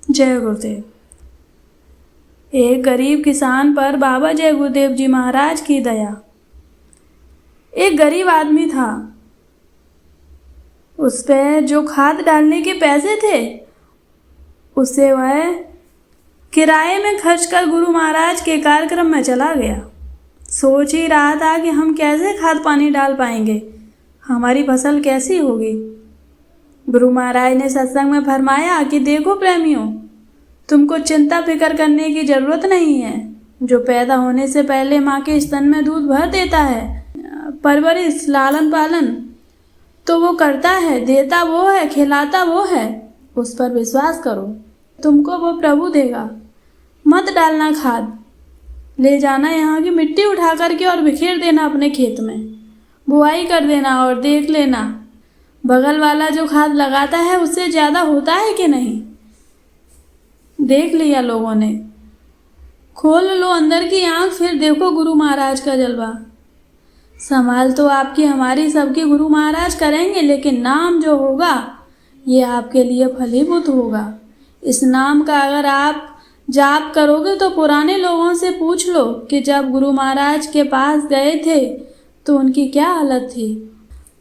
जय गुरुदेव। एक गरीब किसान पर बाबा जय गुरुदेव जी महाराज की दया। एक गरीब आदमी था, उस पे जो खाद डालने के पैसे थे उसे वह किराए में खर्च कर गुरु महाराज के कार्यक्रम में चला गया। सोच ही रहा था कि हम कैसे खाद पानी डाल पाएंगे, हमारी फसल कैसी होगी। गुरु महाराज ने सत्संग में फरमाया कि देखो प्रेमियों, तुमको चिंता फिक्र करने की ज़रूरत नहीं है। जो पैदा होने से पहले माँ के स्तन में दूध भर देता है, परवरिश लालन पालन तो वो करता है, देता वो है, खिलाता वो है। उस पर विश्वास करो, तुमको वो प्रभु देगा। मत डालना खाद, ले जाना यहाँ की मिट्टी उठा करके और बिखेर देना अपने खेत में, बुआई कर देना और देख लेना बगल वाला जो खाद लगाता है उससे ज़्यादा होता है कि नहीं। देख लिया लोगों ने। खोल लो अंदर की आँख, फिर देखो गुरु महाराज का जलवा। संभाल तो आपकी हमारी सबकी गुरु महाराज करेंगे, लेकिन नाम जो होगा ये आपके लिए फलीभूत होगा। इस नाम का अगर आप जाप करोगे तो पुराने लोगों से पूछ लो कि जब गुरु महाराज के पास गए थे तो उनकी क्या हालत थी,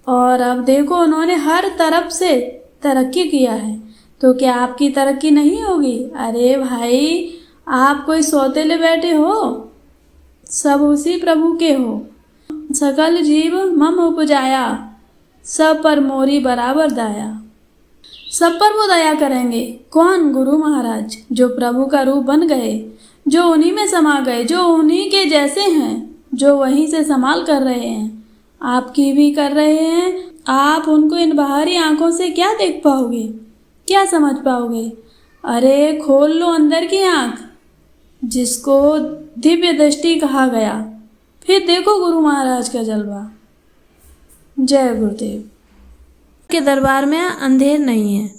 और अब देखो उन्होंने हर तरफ से तरक्की किया है, तो क्या आपकी तरक्की नहीं होगी। अरे भाई, आप कोई सौतेले बैठे हो, सब उसी प्रभु के हो। सकल जीव मम उपजाया, सब पर मोरी बराबर दाया। सब पर वो दया करेंगे। कौन? गुरु महाराज, जो प्रभु का रूप बन गए, जो उन्हीं में समा गए, जो उन्हीं के जैसे हैं, जो वहीं से संभाल कर रहे हैं, आपकी भी कर रहे हैं। आप उनको इन बाहरी आंखों से क्या देख पाओगे, क्या समझ पाओगे। अरे खोल लो अंदर की आंख, जिसको दिव्य दृष्टि कहा गया, फिर देखो गुरु महाराज का जलवा। जय गुरुदेव। के दरबार में अंधेर नहीं है।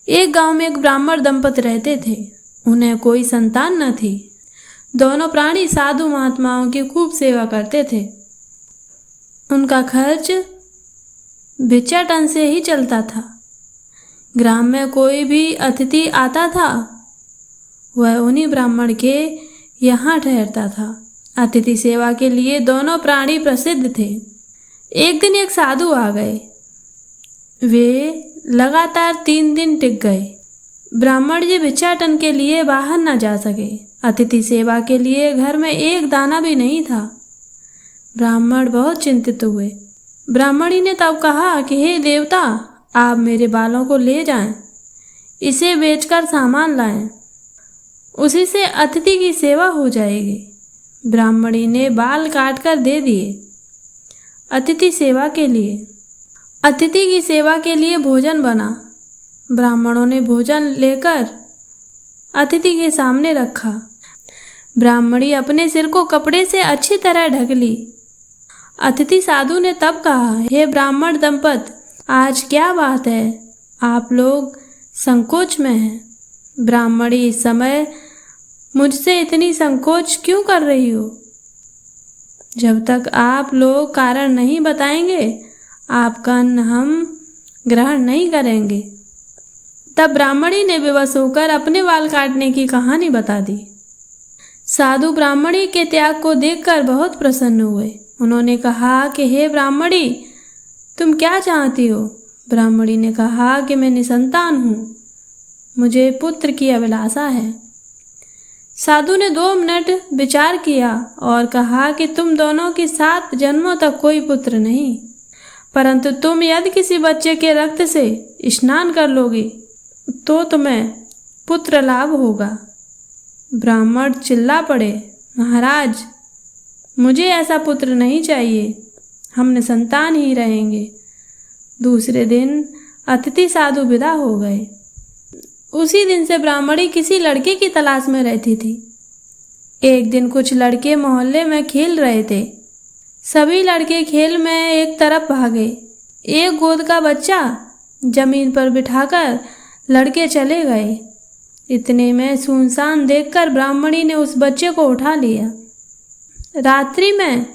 एक गांव में एक ब्राह्मण दंपति रहते थे। उन्हें कोई संतान न थी। दोनों प्राणी साधु महात्माओं की खूब सेवा करते थे। उनका खर्च भिक्षाटन से ही चलता था। ग्राम में कोई भी अतिथि आता था, वह उन्हीं ब्राह्मण के यहाँ ठहरता था। अतिथि सेवा के लिए दोनों प्राणी प्रसिद्ध थे। एक दिन एक साधु आ गए। वे लगातार 3 दिन टिक गए। ब्राह्मण जी भिक्षाटन के लिए बाहर न जा सके। अतिथि सेवा के लिए घर में एक दाना भी नहीं था। ब्राह्मण बहुत चिंतित हुए। ब्राह्मणी ने तब कहा कि हे देवता, आप मेरे बालों को ले जाएं, इसे बेचकर सामान लाएं, उसी से अतिथि की सेवा हो जाएगी। ब्राह्मणी ने बाल काटकर दे दिए। अतिथि सेवा के लिए अतिथि की सेवा के लिए भोजन बना। ब्राह्मणों ने भोजन लेकर अतिथि के सामने रखा। ब्राह्मणी अपने सिर को कपड़े से अच्छी तरह ढक ली। अतिथि साधु ने तब कहा, हे ब्राह्मण दंपत, आज क्या बात है, आप लोग संकोच में हैं। ब्राह्मणी, इस समय मुझसे इतनी संकोच क्यों कर रही हो? जब तक आप लोग कारण नहीं बताएंगे, आपका अन्न हम ग्रहण नहीं करेंगे। तब ब्राह्मणी ने विवश होकर अपने बाल काटने की कहानी बता दी। साधु ब्राह्मणी के त्याग को देखकर बहुत प्रसन्न हुए। उन्होंने कहा कि हे ब्राह्मणी, तुम क्या चाहती हो? ब्राह्मणी ने कहा कि मैं निसंतान हूँ, मुझे पुत्र की अभिलाषा है। साधु ने 2 मिनट विचार किया और कहा कि तुम दोनों की 7 जन्मों तक कोई पुत्र नहीं, परंतु तुम यदि किसी बच्चे के रक्त से स्नान कर लोगी तो तुम्हें पुत्र लाभ होगा। ब्राह्मण चिल्ला पड़े, महाराज, मुझे ऐसा पुत्र नहीं चाहिए, हम निसंतान ही रहेंगे। दूसरे दिन अतिथि साधु विदा हो गए। उसी दिन से ब्राह्मणी किसी लड़के की तलाश में रहती थी। एक दिन कुछ लड़के मोहल्ले में खेल रहे थे। सभी लड़के खेल में एक तरफ भागे। एक गोद का बच्चा जमीन पर बिठाकर लड़के चले गए। इतने में सुनसान देखकर ब्राह्मणी ने उस बच्चे को उठा लिया। रात्रि में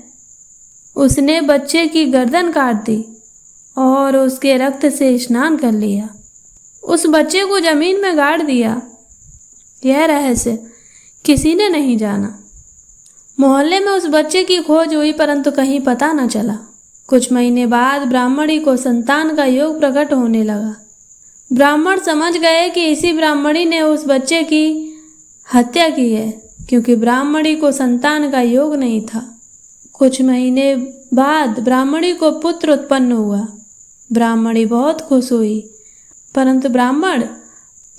उसने बच्चे की गर्दन काट दी और उसके रक्त से स्नान कर लिया। उस बच्चे को जमीन में गाड़ दिया। यह रहस्य किसी ने नहीं जाना। मोहल्ले में उस बच्चे की खोज हुई परंतु कहीं पता न चला। कुछ महीने बाद ब्राह्मणी को संतान का योग प्रकट होने लगा। ब्राह्मण समझ गए कि इसी ब्राह्मणी ने उस बच्चे की हत्या की है, क्योंकि ब्राह्मणी को संतान का योग नहीं था। कुछ महीने बाद ब्राह्मणी को पुत्र उत्पन्न हुआ। ब्राह्मणी बहुत खुश हुई, परंतु ब्राह्मण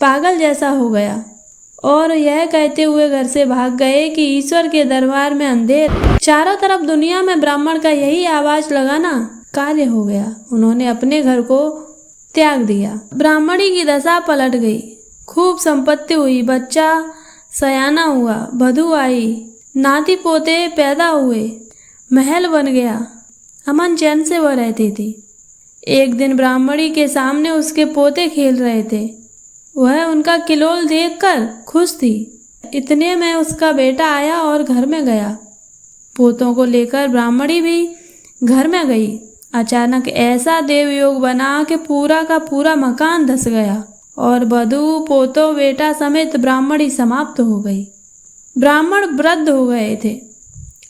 पागल जैसा हो गया और यह कहते हुए घर से भाग गए कि ईश्वर के दरबार में अंधेर। चारों तरफ दुनिया में ब्राह्मण का यही आवाज लगाना कार्य हो गया। उन्होंने अपने घर को त्याग दिया। ब्राह्मणी की दशा पलट गई। खूब संपत्ति हुई, बच्चा सयाना हुआ, वधू आई, नाती पोते पैदा हुए, महल बन गया। अमन चैन से वह रहती थी। एक दिन ब्राह्मणी के सामने उसके पोते खेल रहे थे। वह उनका किलोल देखकर खुश थी। इतने में उसका बेटा आया और घर में गया। पोतों को लेकर ब्राह्मणी भी घर में गई। अचानक ऐसा देवयोग बना कि पूरा का पूरा मकान धस गया और वधू, पोतों, बेटा समेत ब्राह्मणी समाप्त हो गई। ब्राह्मण वृद्ध हो गए थे।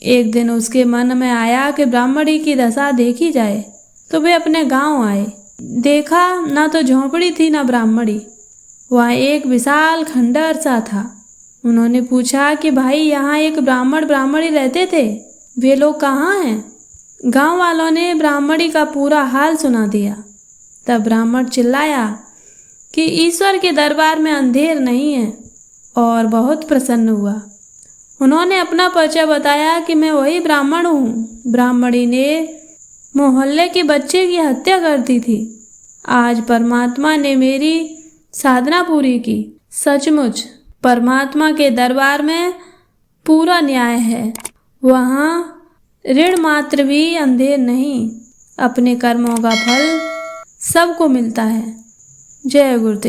एक दिन उसके मन में आया कि ब्राह्मणी की दशा देखी जाए, तो वे अपने गांव आए। देखा ना तो झोंपड़ी थी ना ब्राह्मणी। वहाँ एक विशाल खंडहर सा था। उन्होंने पूछा कि भाई, यहाँ एक ब्राह्मणी रहते थे, वे लोग कहाँ हैं? गांव वालों ने ब्राह्मणी का पूरा हाल सुना दिया। तब ब्राह्मण चिल्लाया कि ईश्वर के दरबार में अंधेर नहीं है और बहुत प्रसन्न हुआ। उन्होंने अपना परिचय बताया कि मैं वही ब्राह्मण हूँ। ब्राह्मणी ने मोहल्ले के बच्चे की हत्या कर दी थी। आज परमात्मा ने मेरी साधना पूरी की। सचमुच परमात्मा के दरबार में पूरा न्याय है। वहाँ ऋण मात्र भी अंधेर नहीं। अपने कर्मों का फल सबको मिलता है। जय गुरुदेव।